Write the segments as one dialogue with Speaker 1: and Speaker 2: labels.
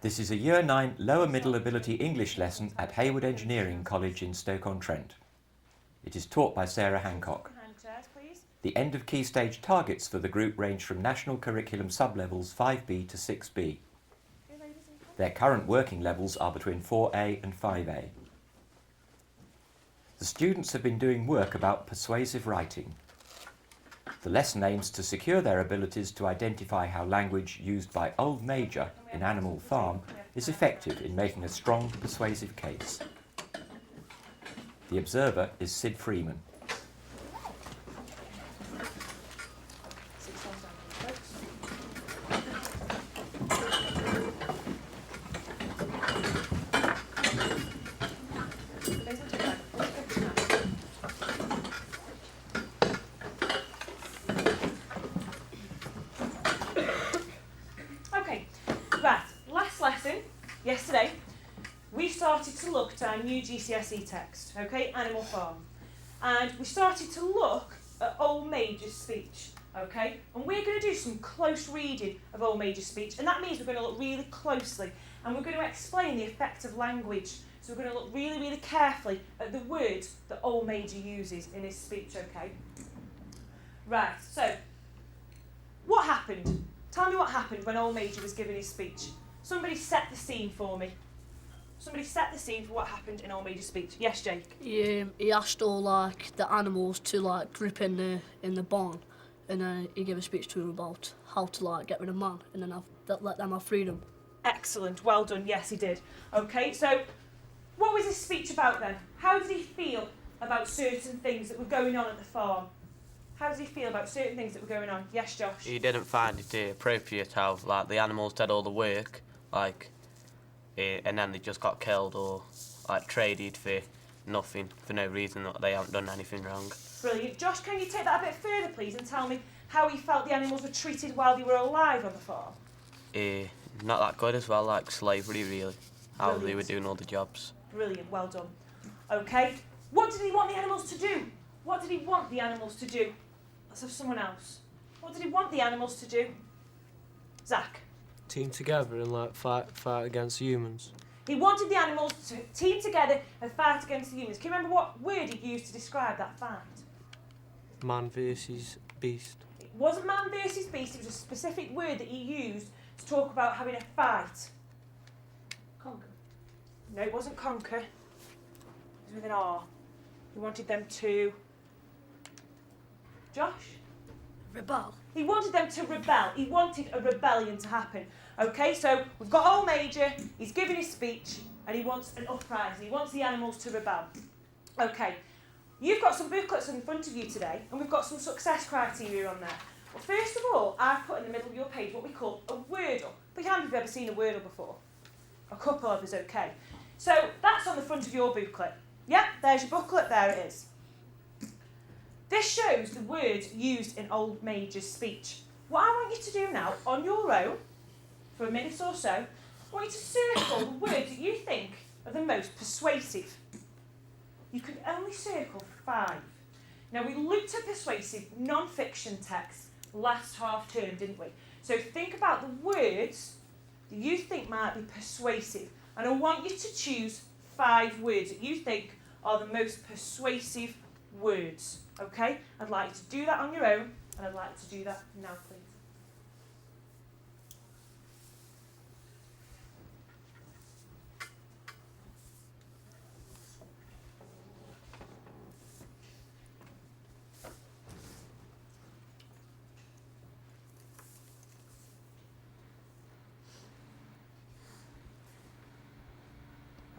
Speaker 1: This is a Year 9 Lower Middle Ability English lesson at Hayward Engineering College in Stoke-on-Trent. It is taught by Sarah Hancock. The end of key stage targets for the group range from national curriculum sublevels 5B to 6B. Their current working levels are between 4A and 5A. The students have been doing work about persuasive writing. The lesson aims to secure their abilities to identify how language used by Old Major in Animal Farm is effective in making a strong, persuasive case. The observer is Sid Freeman.
Speaker 2: Yesterday, we started to look at our new GCSE text, okay, Animal Farm. And we started to look at Old Major's speech, okay? And we're going to do some close reading of Old Major's speech, and that means we're going to look really closely, and we're going to explain the effect of language. So we're going to look really, really carefully at the words that Old Major uses in his speech, okay? Right, so, what happened? Tell me what happened when Old Major was giving his speech. Somebody set the scene for me. Somebody set the scene for what happened in Old Major's speech. Yes, Jake?
Speaker 3: He asked all the animals to grip in the barn, and then he gave a speech to them about how to get rid of man, and then let them have freedom.
Speaker 2: Excellent, well done. Yes, he did. Okay, so what was his speech about then? How did he feel about certain things that were going on at the farm? How does he feel about certain things that were going on? Yes, Josh?
Speaker 4: He didn't find it appropriate how the animals did all the work, and then they just got killed or traded for nothing, for no reason, that they haven't done anything wrong.
Speaker 2: Brilliant. Josh, can you take that a bit further, please, and tell me how he felt the animals were treated while they were alive on the farm?
Speaker 4: Not that good as well, slavery really, how
Speaker 2: Brilliant.
Speaker 4: they were doing all the jobs.
Speaker 2: Brilliant, well done. Okay, what did he want the animals to do? What did he want the animals to do? Let's have someone else. What did he want the animals to do? Zach?
Speaker 5: Team together and fight against humans.
Speaker 2: He wanted the animals to team together and fight against the humans. Can you remember what word he used to describe that fight?
Speaker 5: Man versus beast.
Speaker 2: It wasn't man versus beast, it was a specific word that he used to talk about having a fight.
Speaker 3: Conquer.
Speaker 2: No, it wasn't conquer. It was with an R. He wanted them to... Josh?
Speaker 3: Rebel.
Speaker 2: He wanted them to rebel. He wanted a rebellion to happen. Okay, so we've got Old Major, he's giving his speech, and he wants an uprising. He wants the animals to rebel. Okay, you've got some booklets in front of you today, and we've got some success criteria on there. Well, first of all, I've put in the middle of your page what we call a Wordle. Put your hand if you've ever seen a Wordle before. A couple of us, okay. So that's on the front of your booklet. Yep, there's your booklet, there it is. This shows the words used in Old Major's speech. What I want you to do now, on your own, for a minute or so, I want you to circle the words that you think are the most persuasive. You can only circle 5. Now, we looked at persuasive non-fiction texts last half term, didn't we? So think about the words that you think might be persuasive, and I want you to choose 5 words that you think are the most persuasive words. Okay? I'd like you to do that on your own, and I'd like you to do that now, please.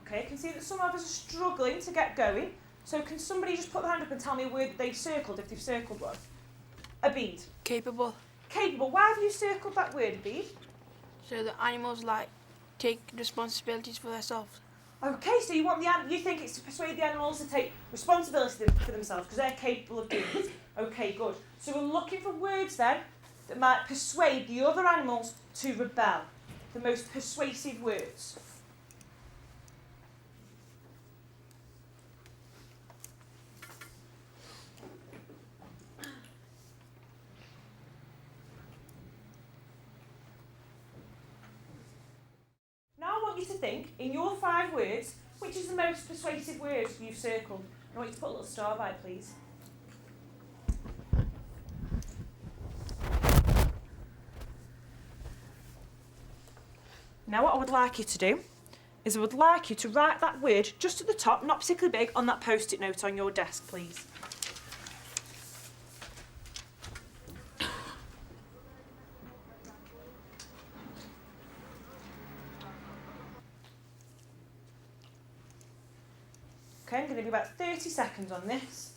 Speaker 2: Okay, I can see that some of us are struggling to get going. So can somebody just put their hand up and tell me a word that they've circled, if they've circled one? Abid.
Speaker 6: Capable.
Speaker 2: Capable. Why have you circled that word, Abid?
Speaker 6: So the animals take responsibilities for themselves.
Speaker 2: Okay, so you think it's to persuade the animals to take responsibility for themselves because they're capable of doing it. Okay, good. So we're looking for words then that might persuade the other animals to rebel. The most persuasive words. you to think, in your 5 words, which is the most persuasive word you've circled. I want you to put a little star by it, please. Now what I would like you to do is I would like you to write that word just at the top, not particularly big, on that post-it note on your desk, please. Okay, I'm going to do about 30 seconds on this.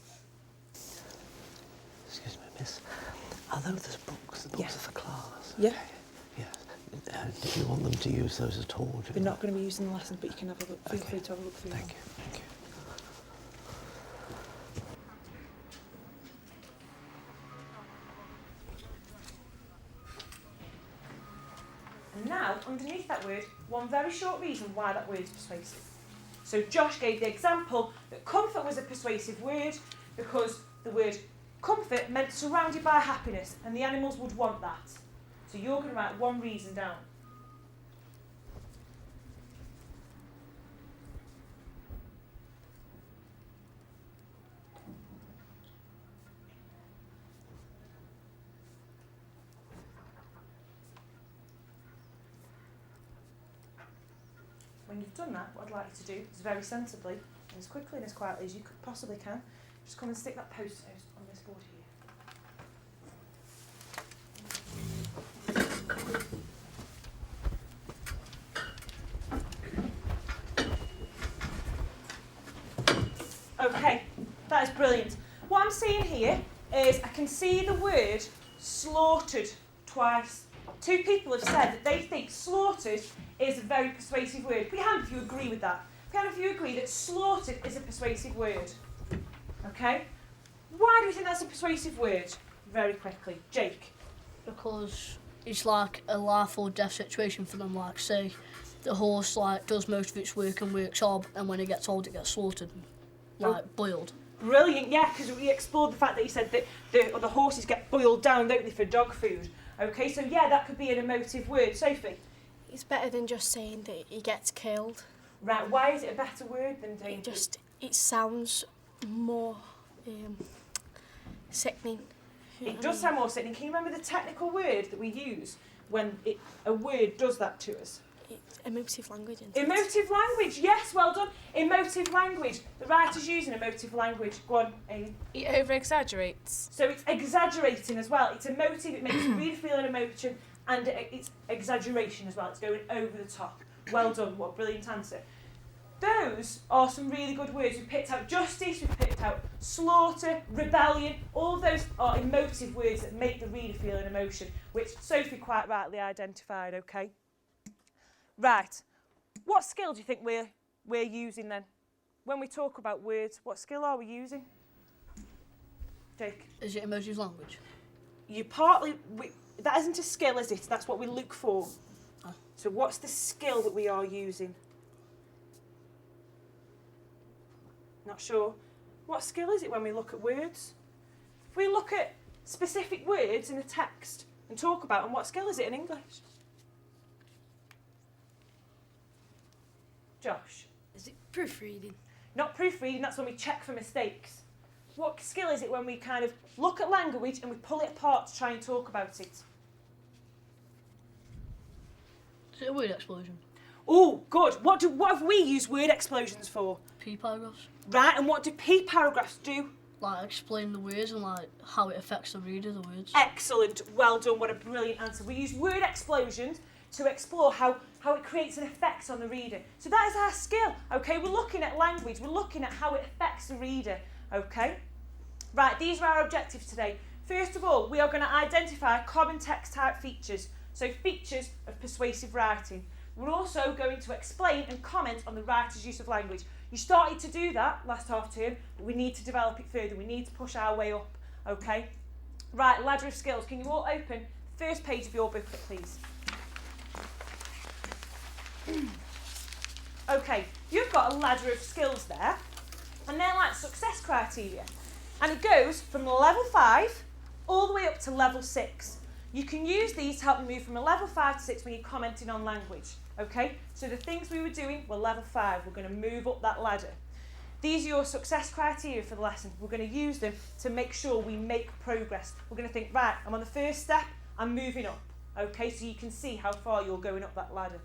Speaker 7: Excuse me, miss. Are those books? Those are for class?
Speaker 2: Yeah.
Speaker 7: Yes. Do you want them to use those at all?
Speaker 2: We're not going to be using the lessons, but you can have a look. Feel
Speaker 7: Okay.
Speaker 2: free to have a look through them.
Speaker 7: Thank you. Thank you.
Speaker 2: And now, underneath that word, one very short reason why that word is persuasive. So Josh gave the example that comfort was a persuasive word because the word comfort meant surrounded by happiness, and the animals would want that. So you're going to write one reason down. When you've done that, what I'd like you to do is very sensibly, and as quickly and as quietly as you possibly can, just come and stick that post-it note on this board here. Okay, that is brilliant. What I'm seeing here is I can see the word slaughtered twice. 2 people have said that they think slaughtered is a very persuasive word. Put your hand if you agree with that. Put your hand if you agree that slaughtered is a persuasive word. Okay? Why do you think that's a persuasive word? Very quickly. Jake.
Speaker 3: Because it's like a life or death situation for them. Like, say, the horse like does most of its work and works hard, and when it gets old, it gets slaughtered, like boiled.
Speaker 2: Brilliant, yeah, because we explored the fact that you said that the horses get boiled down, don't they, for dog food. Okay, so yeah, that could be an emotive word. Sophie?
Speaker 6: It's better than just saying that he gets killed.
Speaker 2: Right, why is it a better word than dangerous?
Speaker 6: It sounds more sickening.
Speaker 2: It does sound more sickening. Can you remember the technical word that we use when a word does that to us?
Speaker 6: It's emotive language. Isn't it?
Speaker 2: Emotive language, yes, well done. Emotive language. The writer's using emotive language. Go on, Amy.
Speaker 8: He over-exaggerates.
Speaker 2: So it's exaggerating as well. It's emotive, it makes you really feel an emotion, and it's exaggeration as well. It's going over the top. Well done, what a brilliant answer. Those are some really good words. We've picked out justice, we've picked out slaughter, rebellion. All of those are emotive words that make the reader feel an emotion, which Sophie quite rightly identified, okay? Right, what skill do you think we're using then? When we talk about words, what skill are we using? Jake?
Speaker 3: Is it emotive language?
Speaker 2: That isn't a skill, is it? That's what we look for.
Speaker 3: Oh.
Speaker 2: So what's the skill that we are using? Not sure. What skill is it when we look at words? If we look at specific words in a text and talk about them, what skill is it in English? Josh?
Speaker 9: Is it proofreading?
Speaker 2: Not proofreading, that's when we check for mistakes. What skill is it when we kind of look at language and we pull it apart to try and talk about it?
Speaker 3: Is it a word explosion?
Speaker 2: Oh, good. What have we used word explosions for?
Speaker 3: P paragraphs?
Speaker 2: Right, and what do P paragraphs do?
Speaker 3: Like, explain the words and like how it affects the reader, the words.
Speaker 2: Excellent. Well done. What a brilliant answer. We use word explosions to explore how it creates an effect on the reader. So that is our skill, okay? We're looking at language. We're looking at how it affects the reader, okay? Right, these are our objectives today. First of all, we are going to identify common text type features, so features of persuasive writing. We're also going to explain and comment on the writer's use of language. You started to do that last half term, but we need to develop it further. We need to push our way up, okay? Right, ladder of skills. Can you all open the first page of your booklet, please? Okay, you've got a ladder of skills there, and they're like success criteria. And it goes from level 5 all the way up to level 6. You can use these to help you move from a level 5 to 6 when you're commenting on language. Okay? So the things we were doing were level 5. We're going to move up that ladder. These are your success criteria for the lesson. We're going to use them to make sure we make progress. We're going to think, right, I'm on the first step, I'm moving up. Okay, so you can see how far you're going up that ladder.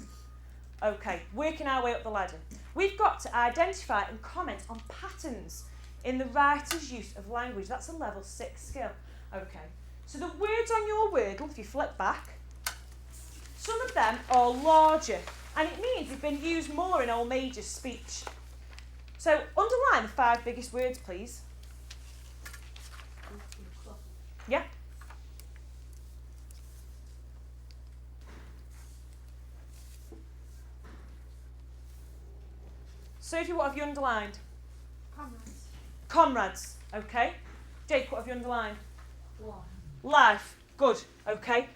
Speaker 2: Okay, working our way up the ladder. We've got to identify and comment on patterns in the writer's use of language. That's a level 6 skill. Okay, so the words on your Wordle, if you flip back, some of them are larger, and it means they've been used more in Old Major's speech. So underline the 5 biggest words, please. Yeah? Sophie, what have you underlined?
Speaker 6: Comrades.
Speaker 2: Comrades, okay. Jake, what have you underlined? Life, good, okay.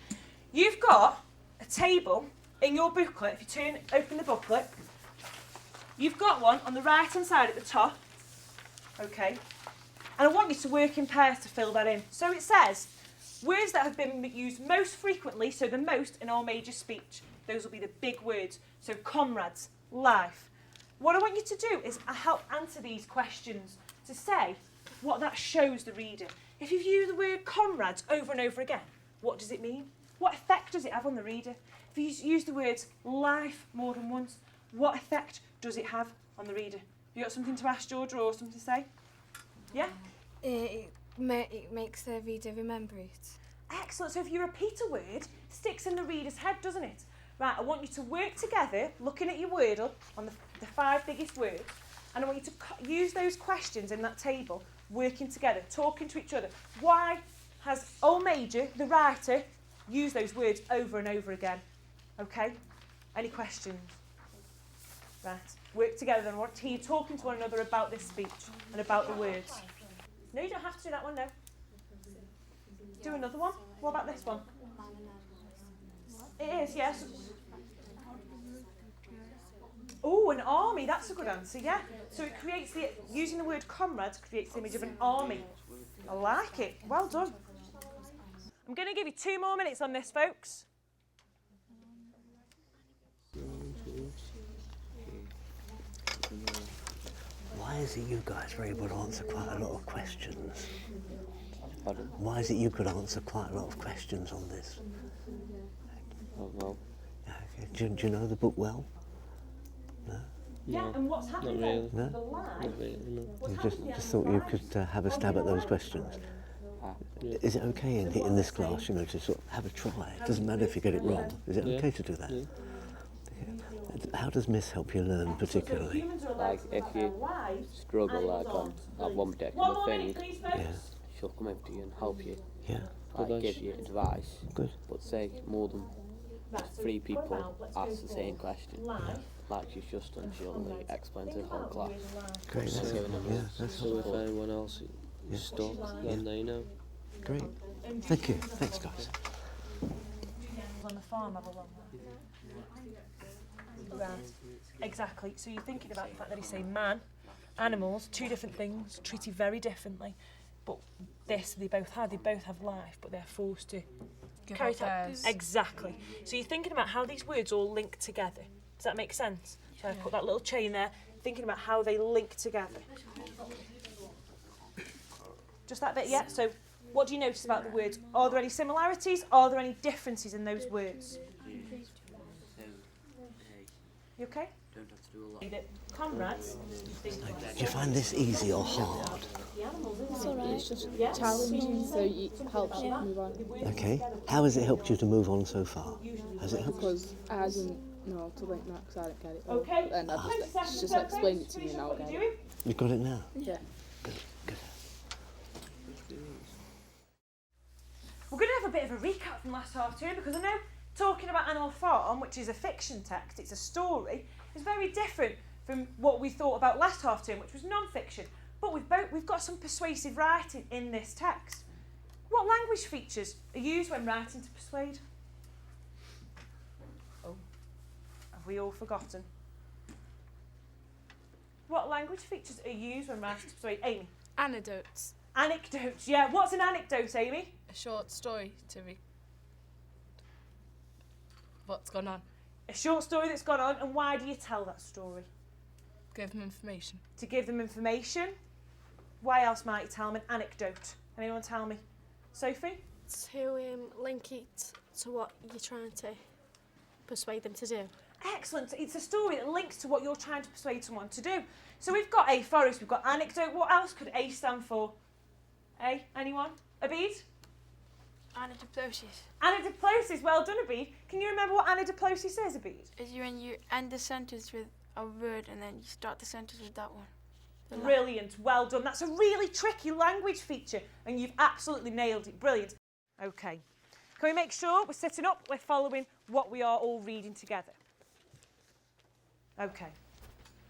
Speaker 2: You've got a table in your booklet. If you open the booklet, you've got one on the right hand side at the top, okay. And I want you to work in pairs to fill that in. So it says, words that have been used most frequently, so the most in Old Major speech. Those will be the big words. So comrades, life. What I want you to do is help answer these questions to say what that shows the reader. If you've used the word comrades over and over again, what does it mean? What effect does it have on the reader? If you use the words life more than once, what effect does it have on the reader? You got something to ask Georgia or something to say? Yeah?
Speaker 6: It makes the reader remember it.
Speaker 2: Excellent. So if you repeat a word, it sticks in the reader's head, doesn't it? Right, I want you to work together, looking at your Wordle on the 5 biggest words, and I want you to use those questions in that table, working together, talking to each other. Why has Old Major, the writer, used those words over and over again? Okay? Any questions? Right, work together then. I want to hear you talking to one another about this speech and about the words. No, you don't have to do that one, no. Do another one. What about this one? It is, yes. Oh, an army, that's a good answer, yeah. So it creates using the word comrades creates the image of an army. I like it. Well done. I'm going to give you 2 more minutes on this, folks.
Speaker 7: Why is it you guys are able to answer quite a lot of questions?
Speaker 9: Pardon?
Speaker 7: Why is it you could answer quite a lot of questions on this?
Speaker 9: Oh, well,
Speaker 7: Do you know the book well? No?
Speaker 2: Yeah,
Speaker 9: no,
Speaker 2: and what's happening
Speaker 9: not really.
Speaker 7: No?
Speaker 2: the line?
Speaker 9: Not really, no.
Speaker 7: You just thought you could have a stab at those questions.
Speaker 9: Yeah.
Speaker 7: Is it okay in this class, to sort of have a try? It doesn't matter if you get it wrong. Is it
Speaker 9: Yeah.
Speaker 7: okay to do that?
Speaker 9: Yeah.
Speaker 7: How does Miss help you learn particularly?
Speaker 9: Like, if you struggle, like, on one particular thing,
Speaker 7: Yeah,
Speaker 9: she'll come over to you and help you,
Speaker 7: yeah,
Speaker 9: like, give you advice.
Speaker 7: good.
Speaker 9: But say more than 3 people ask the same question, like she's just done, she'll explain to the whole class.
Speaker 7: Great, that's,
Speaker 9: giving them
Speaker 7: yeah, that's
Speaker 9: so if
Speaker 7: helpful.
Speaker 9: anyone else
Speaker 7: Yeah.
Speaker 9: stops, then they know.
Speaker 7: Great. Thank you. Thanks, guys.
Speaker 2: On the farm, have a long Right. Exactly. So you're thinking about the fact that he's saying man, animals, 2 different things, treated very differently. But this, they both have life, but they're forced to carry it out. Exactly. So you're thinking about how these words all link together. Does that make sense? So I put that little chain there, thinking about how they link together. Just that bit, yeah? So what do you notice about the words? Are there any similarities? Are there any differences in those words? You okay?
Speaker 9: Don't have to do a lot.
Speaker 2: Read it. Comrades.
Speaker 7: Do you find this easy or hard?
Speaker 10: It's alright, it's just challenging, so it helps you move on.
Speaker 7: Okay. How has it helped you to move on so far? Has it helped?
Speaker 10: Because I didn't know to link that because I didn't get it. all.
Speaker 2: Okay.
Speaker 10: But then I just explained it to me and I'll get it.
Speaker 7: You've got it now?
Speaker 10: Yeah.
Speaker 7: Good, good.
Speaker 2: We're going to have a bit of a recap from last half term because I know talking about Animal Farm, which is a fiction text, it's a story, is very different from what we thought about last half term, which was non-fiction. But we've got some persuasive writing in this text. What language features are used when writing to persuade? Oh, have we all forgotten? What language features are used when writing to persuade? Amy?
Speaker 8: Anecdotes.
Speaker 2: Anecdotes, yeah. What's an anecdote, Amy?
Speaker 8: A short story to what's gone on.
Speaker 2: A short story that's gone on, and why do you tell that story?
Speaker 8: Give them information.
Speaker 2: To give them information. Why else might you tell them an anecdote? Anyone tell me? Sophie?
Speaker 6: To link it to what you're trying to persuade them to do.
Speaker 2: Excellent. It's a story that links to what you're trying to persuade someone to do. So we've got A, Forest, we've got anecdote. What else could A stand for? A, anyone? Abid?
Speaker 6: Anadiplosis.
Speaker 2: Anadiplosis, well done, Abid. Can you remember what anadiplosis is, Abid?
Speaker 6: Is when you end the sentence with a word and then you start the sentence with that one.
Speaker 2: Brilliant, well done. That's a really tricky language feature and you've absolutely nailed it. Brilliant. Okay. Can we make sure we're sitting up, we're following what we are all reading together? Okay.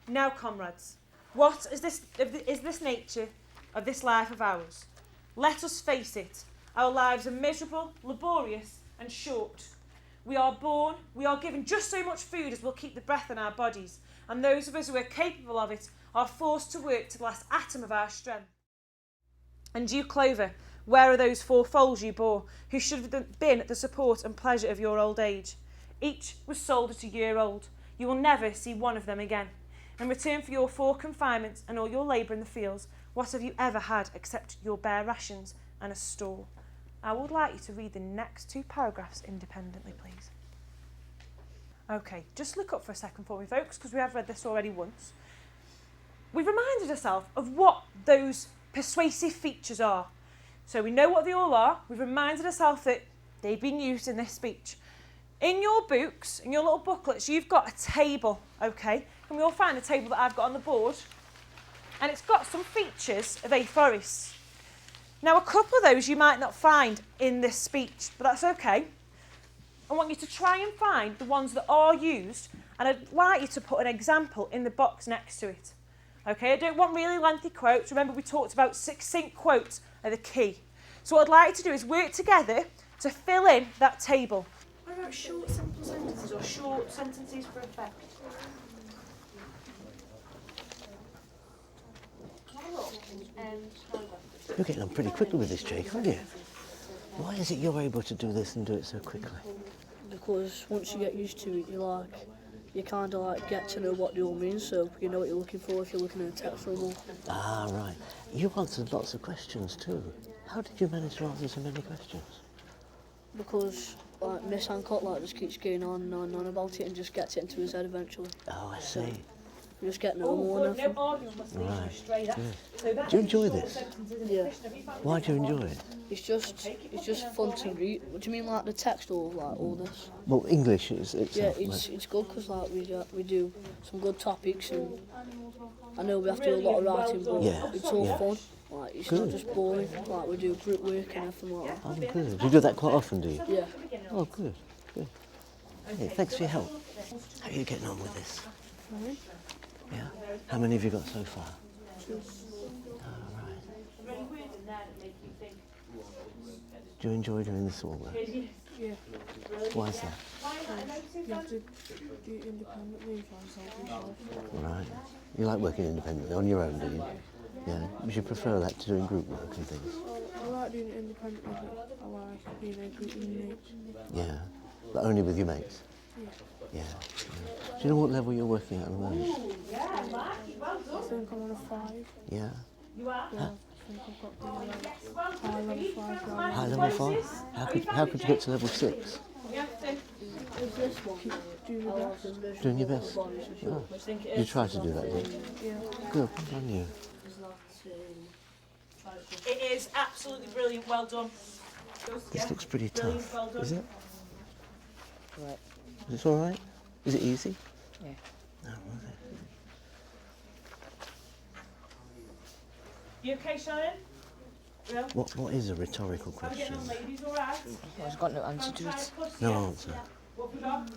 Speaker 2: Now, comrades, what is this nature of this life of ours? Let us face it. Our lives are miserable, laborious and short. We are born, we are given just so much food as will keep the breath in our bodies, and those of us who are capable of it are forced to work to the last atom of our strength. And you, Clover, where are those 4 foals you bore, who should have been the support and pleasure of your old age? Each was sold at a year old. You will never see one of them again. In return for your 4 confinements and all your labour in the fields, what have you ever had except your bare rations and a stall? I would like you to read the next 2 paragraphs independently, please. Okay, just look up for a second for me, folks, because we have read this already once. We've reminded ourselves of what those persuasive features are. So we know what they all are. We've reminded ourselves that they've been used in this speech. In your books, in your little booklets, you've got a table, okay? And we all find the table that I've got on the board. And it's got some features of aphoris. Now, a couple of those you might not find in this speech, but that's okay. I want you to try and find the ones that are used, and I'd like you to put an example in the box next to it. Okay, I don't want really lengthy quotes. Remember, we talked about succinct quotes are the key. So what I'd like you to do is work together to fill in that table. What about short, simple sentences or short sentences for effect?
Speaker 7: You're getting on pretty quickly with this, Jake, aren't you? Why is it you're able to do this and do it so quickly?
Speaker 3: Because once you get used to it, you kind of like get to know what they all mean, so you know what you're looking for if you're looking at a text for them all.
Speaker 7: Ah, right. You answered lots of questions too. How did you manage to answer so many questions?
Speaker 3: Because Miss Hancock just keeps going on and on and on about it and just gets it into his head eventually.
Speaker 7: Oh, I see.
Speaker 3: You just get normal and everything.
Speaker 7: Right. Good. Do you enjoy this?
Speaker 3: Yeah.
Speaker 7: Why do you enjoy it?
Speaker 3: It's just fun to read. What do you mean, like the text or like all this?
Speaker 7: Well, English is
Speaker 3: Yeah,
Speaker 7: itself.
Speaker 3: it's good because we do some good topics and I know we have to do a lot of writing, but
Speaker 7: Yeah,
Speaker 3: it's all
Speaker 7: yeah.
Speaker 3: fun. Like it's
Speaker 7: Good.
Speaker 3: not just boring. Like we do group work and everything like that.
Speaker 7: Oh, good. You do that quite often, do you?
Speaker 3: Yeah.
Speaker 7: Oh, good. Good. Hey, thanks for your help. How are you getting on with this?
Speaker 3: Fine.
Speaker 7: Yeah. How many have you got so far? Oh, right. Do you enjoy doing this sort of work?
Speaker 10: Yeah.
Speaker 7: Why is that?
Speaker 10: You have to do it independently, try and help yourself.
Speaker 7: Right. You like working independently, on your own, do you? Yeah. Would you prefer that to doing group work and things?
Speaker 10: I like doing it independently, but I like being a group with mates.
Speaker 7: Yeah. But only with your mates?
Speaker 10: Yeah.
Speaker 7: Yeah. Do you know what level you're working at the moment?
Speaker 10: I think I'm on a 5.
Speaker 7: Yeah.
Speaker 10: Yeah, I think I've got the high level 5 now.
Speaker 7: High level 5? How could you get to level 6?
Speaker 10: Keep doing your best.
Speaker 7: Doing your best? Oh. You try to do that, do you?
Speaker 10: Yeah.
Speaker 7: Good, well done you.
Speaker 2: It is absolutely brilliant. Well done.
Speaker 7: This looks pretty
Speaker 2: Brilliant,
Speaker 7: tough,
Speaker 2: well done.
Speaker 7: is it?
Speaker 9: Right.
Speaker 7: Is this all right? Is it easy?
Speaker 9: Yeah.
Speaker 7: No, was it?
Speaker 2: You okay, Shannon? Yeah.
Speaker 7: What is a rhetorical
Speaker 2: How are we getting
Speaker 7: question?
Speaker 2: on, ladies? All right?
Speaker 9: I've got no answer to it.
Speaker 7: No answer.
Speaker 2: What have we got?